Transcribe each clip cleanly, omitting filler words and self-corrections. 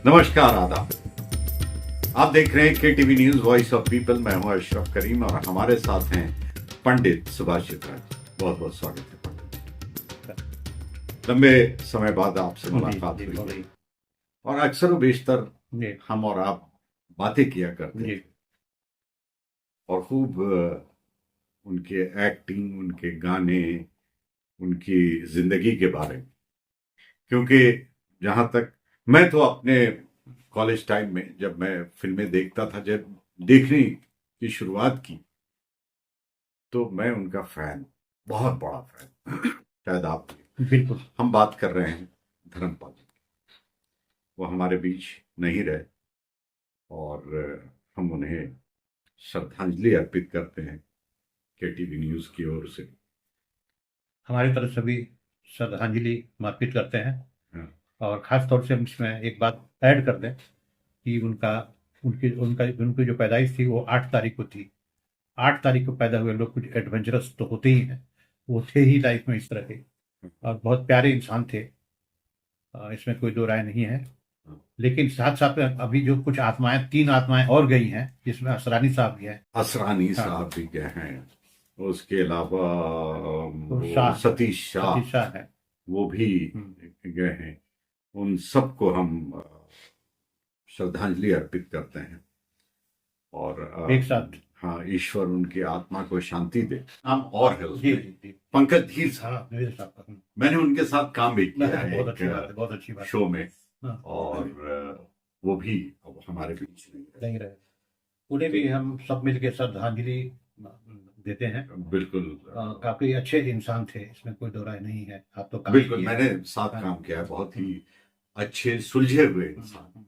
नमस्कार, आदाब। आप देख रहे हैं KTV news voice of people. मैं हूं अशरफ करीम और हमारे साथ हैं पंडित सुभाष चित्रा जी। बहुत बहुत स्वागत है पंडित। लंबे समय बाद आपसे मुलाकात हुई और अक्सर व बेशतर हम और आप बातें किया करते थे और खूब उनके एक्टिंग, उनके गाने, उनकी जिंदगी के बारे में, क्योंकि जहां तक मैं तो अपने कॉलेज टाइम में जब मैं फिल्में देखता था, जब देखने की शुरुआत की तो मैं उनका फैन, बहुत बड़ा फैन, शायद आप भी। बिल्कुल। हम बात कर रहे हैं धर्मपाल जी की। वो हमारे बीच नहीं रहे और हम उन्हें श्रद्धांजलि अर्पित करते हैं KTV न्यूज की ओर से। हमारी तरफ से भी श्रद्धांजलि अर्पित करते हैं। हाँ। और खास तौर से हम इसमें एक बात ऐड कर दें कि उनकी जो पैदाइश थी वो 8 तारीख को थी। 8 तारीख को पैदा हुए लोग कुछ एडवेंचरस तो होते ही हैं, वो थे ही लाइफ में इस तरह के, और बहुत प्यारे इंसान थे। इसमें कोई दो राय नहीं है। लेकिन साथ साथ में अभी जो कुछ आत्माएं, 3 आत्माएं और गई हैं, जिसमें असरानी साहब भी हैं। असरानी हाँ। साहब भी गए हैं, उसके अलावा शाह, सतीश शाह है, वो भी गए हैं। उन सबको हम श्रद्धांजलि अर्पित करते हैं और एक साथ। हाँ, ईश्वर उनकी आत्मा को शांति दे। नाम और है जी उसमें, जी। पंकज धीर साहब। हाँ, मेरे साथ मैंने उनके साथ काम भी किया है बहुत अच्छी बात है, बहुत अच्छी बात शो में। हाँ। और वो भी अब हमारे बीच नहीं रहे। उन्हें भी हम सब मिलकर श्रद्धांजलि देते हैं। बिल्कुल। काफी अच्छे इंसान थे, इसमें कोई दो राय नहीं है। आप तो बिल्कुल, मैंने साथ काम किया है, बहुत ही अच्छे सुलझे हुए इंसान।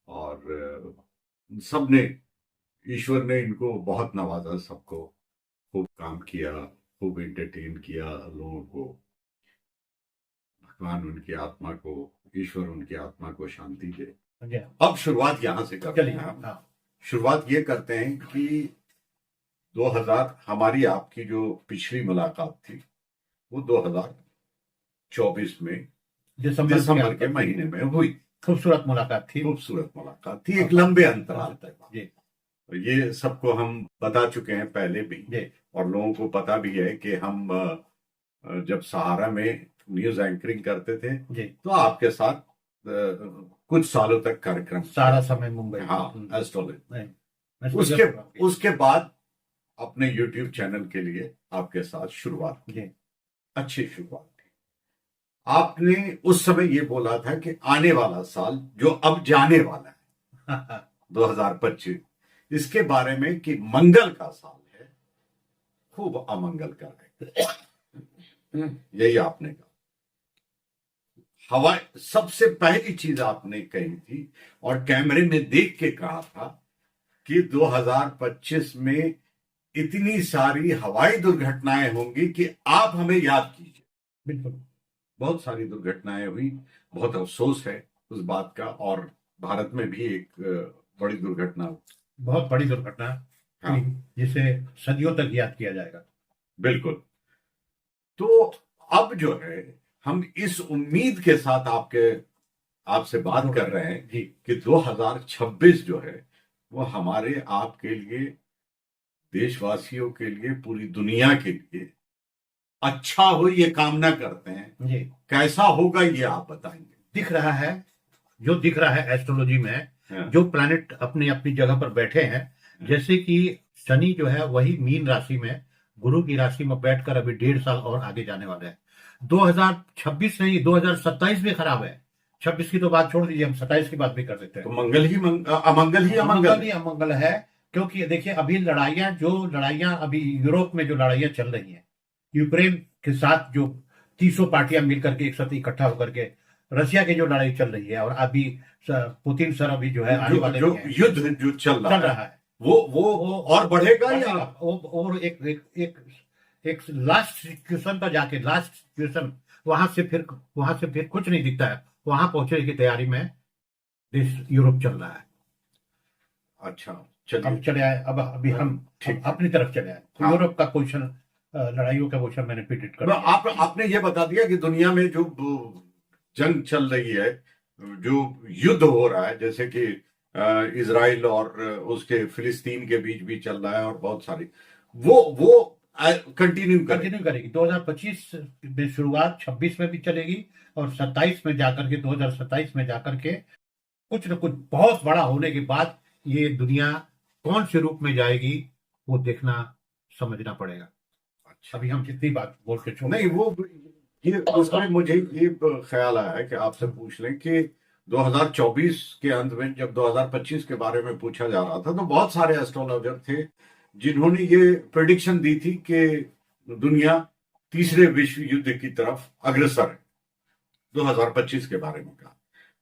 और सबने, ईश्वर ने इनको बहुत नवाजा, सबको खूब काम किया, खूब एंटरटेन किया लोगों को। भगवान उनकी आत्मा को, ईश्वर उनकी आत्मा को शांति दे। अब शुरुआत यहां से करते हैं हम। शुरुआत ये करते हैं कि 2000 हमारी आपकी जो पिछली मुलाकात थी वो 2024 में दिसंबर के महीने में हुई। खूबसूरत मुलाकात थी, एक लंबे अंतराल तक। ये सबको हम बता चुके हैं पहले भी, और लोगों को पता भी है कि हम जब सहारा में न्यूज एंकरिंग करते थे तो आपके साथ कुछ सालों तक कार्यक्रम, सारा समय मुंबई। हाँ, एस्ट्रोलॉजी। उसके बाद अपने YouTube चैनल के लिए आपके साथ शुरुआत की, अच्छी शुरुआत की। आपने उस समय ये बोला था कि आने वाला साल जो अब जाने वाला है 2025, इसके बारे में कि मंगल का साल है, खूब अमंगल का है। यही आपने कहा। हवा सबसे पहली चीज आपने कही थी और कैमरे में देख के कहा था कि 2025 में इतनी सारी हवाई दुर्घटनाएं होंगी कि आप हमें याद कीजिए। बिल्कुल। बहुत सारी दुर्घटनाएं हुई, बहुत अफसोस है उस बात का। और भारत में भी एक बड़ी दुर्घटना, बहुत बड़ी दुर्घटना, हाँ, जिसे सदियों तक याद किया जाएगा। बिल्कुल। तो अब जो है हम इस उम्मीद के साथ आपसे बात कर रहे हैं कि 2026 जो है वो हमारे आपके लिए, देशवासियों के लिए, पूरी दुनिया के लिए अच्छा हो, ये कामना करते हैं जी। कैसा होगा ये आप बताएंगे? दिख रहा है, जो दिख रहा है एस्ट्रोलॉजी में, जो प्लैनेट अपनी अपनी जगह पर बैठे हैं, जैसे कि शनि जो है वही मीन राशि में, गुरु की राशि में बैठकर अभी 1.5 साल और आगे जाने वाले हैं। 2026 नहीं, 2027 भी खराब है। 26 की तो बात छोड़ दीजिए, हम 27 की बात भी कर देते हैं। तो अमंगल ही अमंगल है। क्योंकि देखिए, अभी लड़ाइयां अभी यूरोप में जो लड़ाइयां चल रही हैं, यूक्रेन के साथ जो 300 पार्टियां मिलकर के एक साथ इकट्ठा होकर के रशिया की जो लड़ाई चल रही है, और अभी पुतिन सर अभी जो है आने वाले युद्ध जो चल रहा है वो और बढ़ेगा या और एक लास्ट सिचुएशन पर जाके, लास्ट सिचुएशन वहां से फिर कुछ नहीं दिखता है, वहां पहुंचने की तैयारी में देश यूरोप चल रहा है। अच्छा, अब चले आए, अब अभी हम अपनी तरफ चले आए। हाँ। यूरोप का क्वेश्चन, लड़ाइयों का क्वेश्चन मैंने प्रिडिक्ट कर दिया। आपने ये बता दिया कि दुनिया में जो जंग चल रही है जो युद्ध हो रहा है, जैसे कि इजराइल और उसके फिलिस्तीन के बीच भी चल रहा है, और बहुत सारी वो कंटिन्यू करेगी 2025 में शुरुआत, 26 में भी चलेगी, और 27 में जाकर के 2027 में जाकर के कुछ न कुछ बहुत बड़ा होने के बाद ये दुनिया कौन से रूप में जाएगी वो देखना, समझना पड़ेगा। अच्छा, अभी हम जितनी बात बोल के छोड़ नहीं वो ये उसमें मुझे ये ख्याल आया है कि आपसे पूछ लें कि 2024 के अंत में जब 2025 के बारे में पूछा जा रहा था, तो बहुत सारे एस्ट्रोलॉजर थे जिन्होंने ये प्रेडिक्शन दी थी कि दुनिया तीसरे विश्व युद्ध की तरफ अग्रसर है, 2025 के बारे में कहा।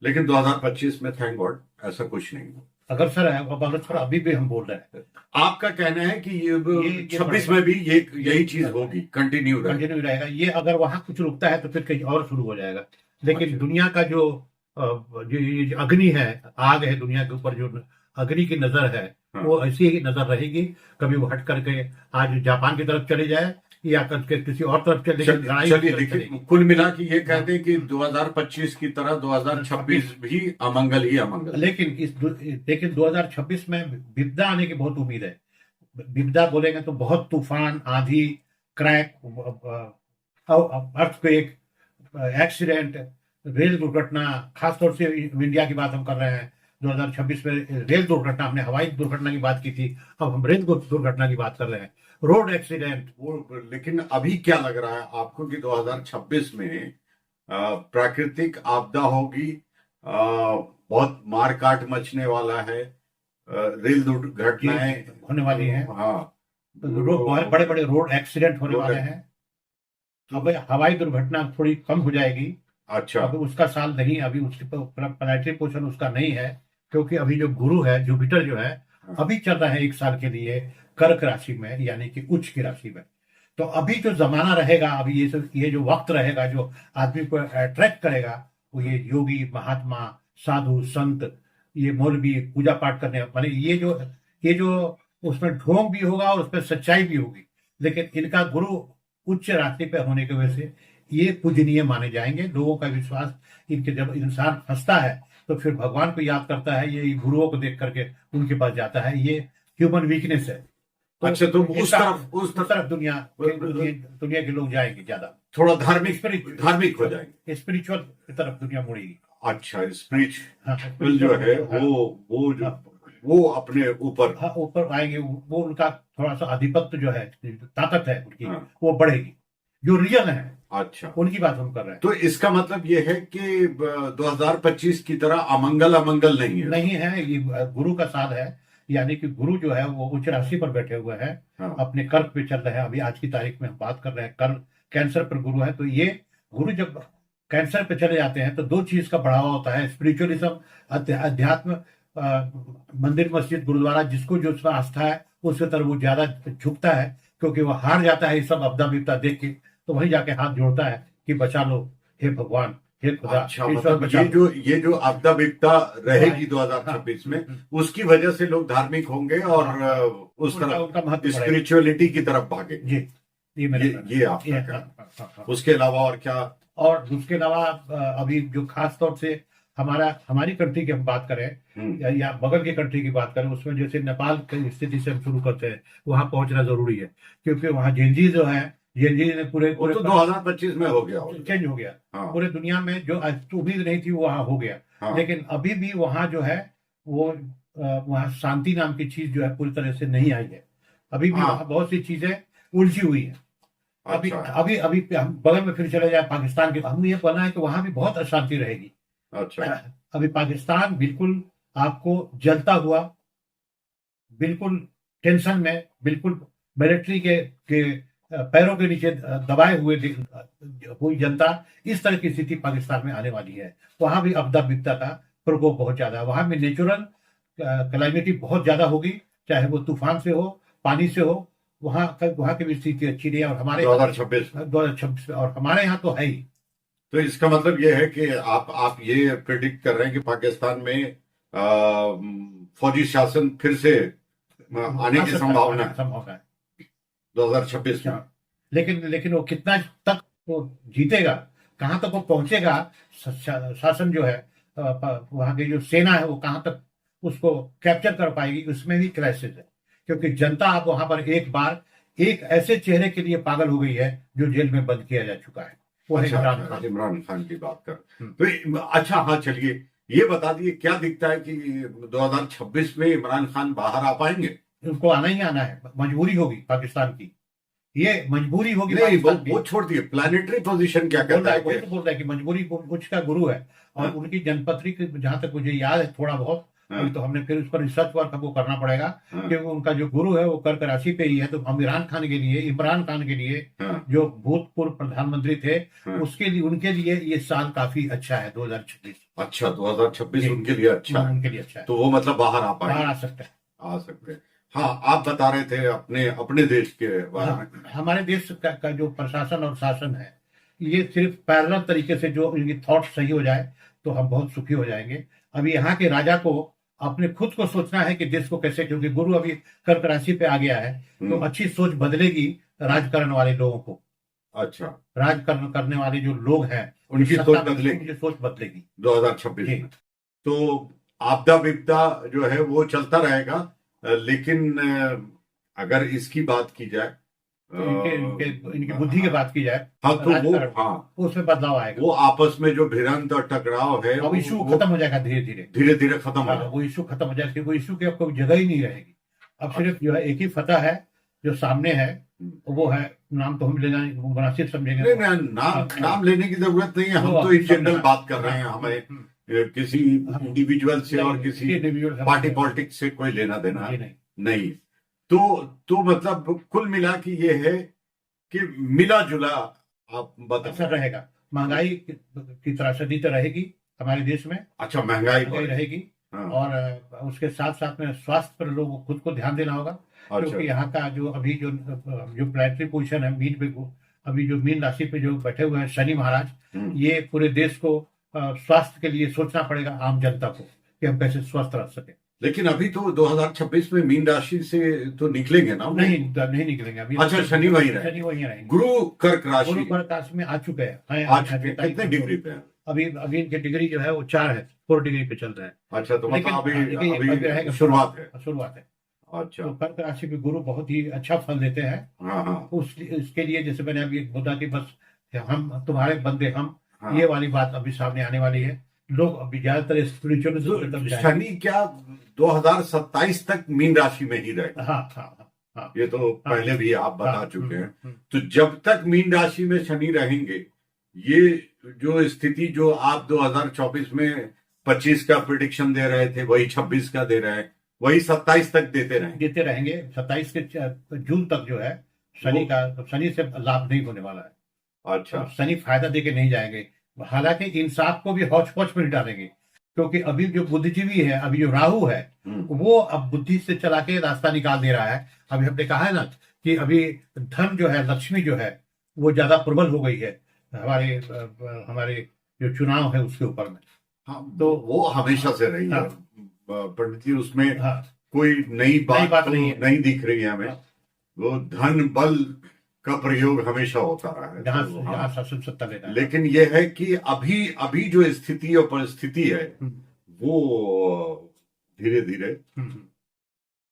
लेकिन 2025 में थैंक गॉड ऐसा कुछ नहीं हुआ। अग्रसर है, अब अग्रसर अभी भी हम बोल रहे हैं। आपका कहना है कि ये 26 में भी ये यही चीज होगी, कंटिन्यू रहेगा। ये अगर वहां कुछ रुकता है तो फिर कहीं और शुरू हो जाएगा। लेकिन अच्छा। दुनिया का जो ये अग्नि है, आग है दुनिया के ऊपर, जो अग्नि की नजर है, हाँ। वो ऐसी ही नजर रहेगी। कभी वो हट करके आज जापान की तरफ चले जाए या करके किसी और तरफ चले जाए। चलिए देखिए, कुल मिला के ये कहते हैं कि 2025 की तरह 2026 भी अमंगल ही अमंगल। लेकिन 2026 में विपदा आने की बहुत उम्मीद है। विपदा बोलेंगे तो बहुत तूफान, आंधी, क्रैक, अर्थक्वेक, एक्सीडेंट, रेल दुर्घटना, खासतौर से इंडिया की बात हम कर रहे हैं। 2026 में रेल दुर्घटना, हमने हवाई दुर्घटना की बात की थी, अब हम रेल दुर्घटना की बात कर रहे हैं, रोड एक्सीडेंट। वो लेकिन अभी क्या लग रहा है आपको कि 2026 में प्राकृतिक आपदा होगी, बहुत मारकाट मचने वाला है, रेल दुर्घटनाएं होने वाली है, हाँ, बड़े बड़े रोड एक्सीडेंट होने वाले हैं। अब हवाई दुर्घटना थोड़ी कम हो जाएगी। अच्छा, अभी उसका साल नहीं, अभी उसके प्लानिटरी पोजीशन उसका नहीं है, क्योंकि अभी जो गुरु है, जुपिटर जो है, अभी चल रहा है 1 साल के लिए कर्क राशि में, यानी कि उच्च की राशि में। तो अभी जो जमाना रहेगा, अभी ये जो वक्त रहेगा जो आदमी को अट्रैक्ट करेगा, वो ये योगी, महात्मा, साधु, संत, ये मौलवी, पूजा पाठ करने वाले, ये जो उसमें ढोंग भी होगा और उसमें सच्चाई भी होगी। लेकिन इनका गुरु उच्च राशि पे होने की वजह से ये पूजनीय माने जाएंगे। लोगों का विश्वास इनके, जब इंसान फंसता है तो फिर भगवान को याद करता है, ये गुरुओं को देख करके उनके पास जाता है। ये ह्यूमन वीकनेस है। तो अच्छा, तो उस तरफ दुनिया के लोग जाएंगे, ज्यादा थोड़ा धार्मिक हो जाएंगे, स्पिरिचुअल की तरफ दुनिया मुड़ेगी। अच्छा, स्पिरिचुअल जो है वो अपने ऊपर आएंगे। वो उनका थोड़ा सा आधिपत्य जो है, ताकत है उनकी, हाँ। वो बढ़ेगी, जो रियल है। अच्छा, उनकी बात हम कर रहे हैं। तो इसका मतलब ये है कि 2025 की तरह अमंगल नहीं है। ये गुरु का साथ है, यानी कि गुरु जो है वो उच्च राशि पर बैठे हुए हैं। हाँ। अपने कर्क पे चल रहे हैं। अभी आज की तारीख में हम बात कर रहे हैं, कर्क कैंसर पर गुरु है। तो ये गुरु जब कैंसर पे चले जाते हैं तो 2 चीज का बढ़ावा होता है, स्पिरिचुअलिज्म, अध्यात्म, मंदिर, मस्जिद, गुरुद्वारा, जिसको जो उसमें आस्था है उसके तरफ वो ज्यादा झुकता है, क्योंकि वो हार जाता है ये सब आपदा विपदा देख के, तो वहीं जाके हाथ जोड़ता है कि बचा लो, हे भगवान, हे खुदा। अच्छा, मतलब ये जो आपदा विपदा रहेगी 2026 में, उसकी वजह से लोग धार्मिक होंगे और उस तरफ स्पिरिचुअलिटी की तरफ भागे। ये आपका उसके अलावा और क्या? और उसके अलावा अभी जो खास तौर से हमारी कंट्री की हम बात करें या बगल की कंट्री की बात करें, उसमें जैसे नेपाल की स्थिति से हम शुरू करते हैं, वहां पहुंचना जरूरी है, क्योंकि वहां जेनजी जो है, जेनजी ने पूरे तो 2025 में हो गया, चेंज हो गया। हाँ। पूरे दुनिया में जो उम्मीद नहीं थी वो वहां हो गया। हाँ। लेकिन अभी भी वहां जो है वो वहां शांति नाम की चीज जो है पूरी तरह से नहीं आई है। अभी भी वहां बहुत सी चीजें उलझी हुई है। अभी हम बगल में फिर चले जाए पाकिस्तान के, हम ये कहना है कि वहां भी बहुत अशांति रहेगी। अच्छा, अभी पाकिस्तान बिल्कुल आपको जलता हुआ, बिल्कुल टेंशन में, बिल्कुल मिलिट्री के पैरों के नीचे दबाए हुई जनता, इस तरह की स्थिति पाकिस्तान में आने वाली है। वहां भी आपदा विपदा का प्रकोप बहुत ज्यादा है। वहां में नेचुरल क्लाइमेटी बहुत ज्यादा होगी, चाहे वो तूफान से हो, पानी से हो। वहां की भी स्थिति अच्छी नहीं है। और हमारे 2026 में, और हमारे यहाँ तो है ही। तो इसका मतलब ये है कि आप ये प्रेडिक्ट कर रहे हैं कि पाकिस्तान में फौजी शासन फिर से आने की संभावना है 2026 में। लेकिन वो कितना तक वो जीतेगा, कहां तक वो पहुंचेगा, शासन जो है वहां की जो सेना है वो कहाँ तक उसको कैप्चर कर पाएगी, उसमें भी क्राइसिस है। क्योंकि जनता अब वहां पर एक बार एक ऐसे चेहरे के लिए पागल हो गई है जो जेल में बंद किया जा चुका है, वो है अच्छा, इमरान खान। इमरान खान की बात कर, तो अच्छा, हाँ चलिए ये बता दिए, क्या दिखता है कि 2026 में इमरान खान बाहर आ पाएंगे? उनको आना ही आना है, मजबूरी होगी पाकिस्तान की, ये मजबूरी होगी नहीं, पाकिस्तान की। वो छोड़ दिए, प्लानिटरी पोजीशन क्या बोल कहता रहा है है, वही तो बोल रहा है कि मजबूरी उसका गुरु है। और हाँ, उनकी जनपत्री की जहां तक मुझे याद है थोड़ा बहुत, हाँ, अभी तो हमने फिर उस पर रिसर्च वर्क हमको करना पड़ेगा, हाँ, क्योंकि उनका जो गुरु है वो कर्क राशि पे ही है। तो इमरान खान के लिए हाँ, जो भूतपूर्व प्रधानमंत्री थे, हाँ। उसके लिए उनके लिए ये साल काफी अच्छा है 2026। अच्छा, 2026 जी, उनके लिए अच्छा है, उनके लिए अच्छा है, तो वो मतलब बाहर आ बाहर आ पाएंगे, सकते हैं। आ सकते हैं। हाँ, आप बता रहे थे अपने अपने देश के बारे में। हमारे देश का जो प्रशासन और शासन है, ये सिर्फ पैरेलल तरीके से जो इनकी थॉट सही हो जाए तो हम बहुत सुखी हो जाएंगे। अभी यहाँ के राजा को अपने खुद को सोचना है कि देश को कैसे, क्योंकि गुरु अभी कर्क राशि पे आ गया है, तो हम्म, अच्छी सोच बदलेगी राजकारण वाले लोगों को। अच्छा, राजकारण करने वाले जो लोग हैं, उनकी सत्ता सोच में, बदलेगी उनकी सोच बदलेगी। 2026 जी, में। तो आपदा विपदा जो है वो चलता रहेगा, लेकिन अगर इसकी बात की जाए, इनके इनके इनकी बुद्धि की बात की जाए हाँ तो वो, राजकारण में, हाँ उसमें बदलाव आएगा। वो आपस में जो भिड़ंत और टकराव है अब इशू वो खत्म हो जाएगा धीरे धीरे। धीरे धीरे खत्म हो हाँ, जाए। वो इशू खत्म हो जाएगा, वो इशू की अब कोई जगह ही नहीं रहेगी। अब अच्छा, सिर्फ जो है एक ही फतह है जो सामने है, हम्म। वो है, नाम तो हम लेना मुनासिब समझेंगे। नहीं नहीं, नाम नाम लेने की जरूरत नहीं है, हम तो इन जनरल बात कर रहे हैं, हमें किसी इंडिविजुअल से और किसी पार्टी पॉलिटिक्स से कोई लेना देना जी नहीं। नहीं। तो मतलब कुल मिला के ये है कि मिला जुला आप बता असर रहे हैं। रहेगा, महंगाई की त्रासदी तो रहेगी हमारे देश में, अच्छा, महंगाई महंगाई बढ़े, रहेगी। हाँ, और उसके साथ साथ में स्वास्थ्य पर लोगों को खुद को ध्यान देना होगा, अच्छा, क्योंकि यहाँ का जो अभी जो प्लानिटरी पोजीशन है मीन पे, अभी जो मीन राशि पे जो बैठे हुए हैं शनि महाराज, ये पूरे देश को स्वास्थ्य के लिए सोचना पड़ेगा, आम जनता को, कि हम कैसे स्वस्थ रह सके। लेकिन अभी तो 2026 में मीन राशि से तो निकलेंगे ना वो? नहीं निकलेंगे अभी। अच्छा, शनि वही रहे, शनि वहीं रहेंगे। गुरु कर्क राशि, गुरु कर्क राशि में आ चुके हैं, आ चुके हैं। कितने डिग्री पे है? अभी अभी इनकी डिग्री जो है वो 4 है, 4 डिग्री पे चल रहा है। अच्छा, तो लेकिन मतलब लेकिन अभी अभी रहेगा, शुरुआत है। शुरुआत है। अच्छा, तो कर्क राशि पे गुरु बहुत ही अच्छा फल देते हैं। हाँ, हाँ, उसके लिए जैसे मैंने अभी एक बोला कि बस हम तुम्हारे बंदे हम, हाँ। ये वाली बात अभी सामने आने वाली है। लोग अभी ज्यादातर स्पिरिचुअलिज्म की तरफ तो जाएंगे। शनि क्या 2027 तक मीन राशि में ही रहेगा? हाँ हाँ हाँ। ये तो पहले भी आप बता हाँ, चुके हैं। तो जब तक मीन राशि में शनि रहेंगे, ये जो स्थिति जो आप 2024 में 25 का प्रिडिक्शन दे रहे थे, वही 26 का दे रहे हैं, वही 27 तक देते रहेंगे। 27 के जून तक जो है शनि से लाभ नहीं होने वाला है। अच्छा, शनि फायदा देके नहीं जाएंगे। हालांकि इंसाफ को भी हौच पौच में डालेंगे, क्योंकि अभी जो बुद्धिजीवी है, अभी जो राहु है, वो अब बुद्धि से चला के रास्ता निकाल दे रहा है। अभी हमने कहा है ना कि अभी धन जो है, लक्ष्मी जो है, वो ज्यादा प्रबल हो गई है हमारे हमारे जो चुनाव है उसके ऊपर में। हाँ, तो वो हमेशा से रही है पंडित जी, उसमें हाँ, कोई नई बात तो नहीं दिख रही है हमें। वो धन बल का प्रयोग हमेशा होता रहा है, तो जहाँ शासन सत्ता लेना है। लेकिन यह है कि अभी अभी जो स्थिति और परिस्थिति है वो धीरे धीरे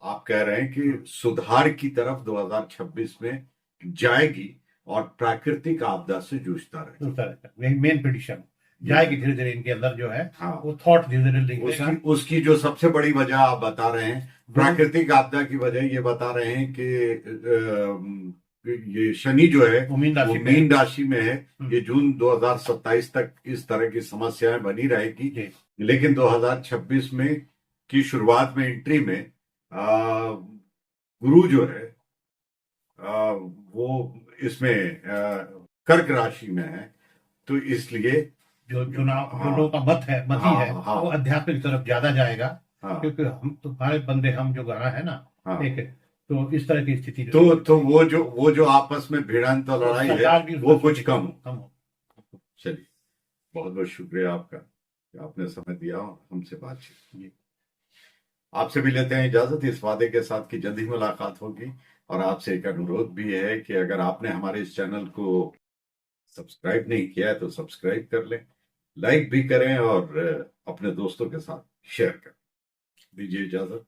आप कह रहे हैं कि सुधार की तरफ 2026 में जाएगी और प्राकृतिक आपदा से जूझता रहेगा। मेन प्रेडिक्शन जाएगी धीरे धीरे इनके अंदर जो है, हाँ, वो थॉट धीरे धीरे निकलेगा। उसकी जो सबसे बड़ी वजह आप बता रहे हैं, प्राकृतिक आपदा की वजह ये बता रहे हैं कि ये शनि जो है वो मीन राशि में है। ये जून 2027 तक इस तरह की समस्याएं बनी रहेगी, लेकिन 2026 में की शुरुआत में एंट्री में गुरु जो है वो इसमें कर्क राशि में है, तो इसलिए जो लोगों का मत है, मत ही है, वो आध्यात्मिक तरफ ज्यादा जाएगा। क्योंकि हम तुम्हारे बंदे हम जो गाना है ना, एक, तो इस तरह की स्थिति तो वो जो आपस में भिड़ंत और लड़ाई है वो कुछ कम हो। चलिए, बहुत बहुत शुक्रिया आपका कि आपने समय दिया हमसे बातचीत। आपसे भी लेते हैं इजाजत, इस वादे के साथ कि जल्द ही मुलाकात होगी। और आपसे एक अनुरोध भी है कि अगर आपने हमारे इस चैनल को सब्सक्राइब नहीं किया है तो सब्सक्राइब कर लें, लाइक भी करें और अपने दोस्तों के साथ शेयर करें। दीजिए इजाजत।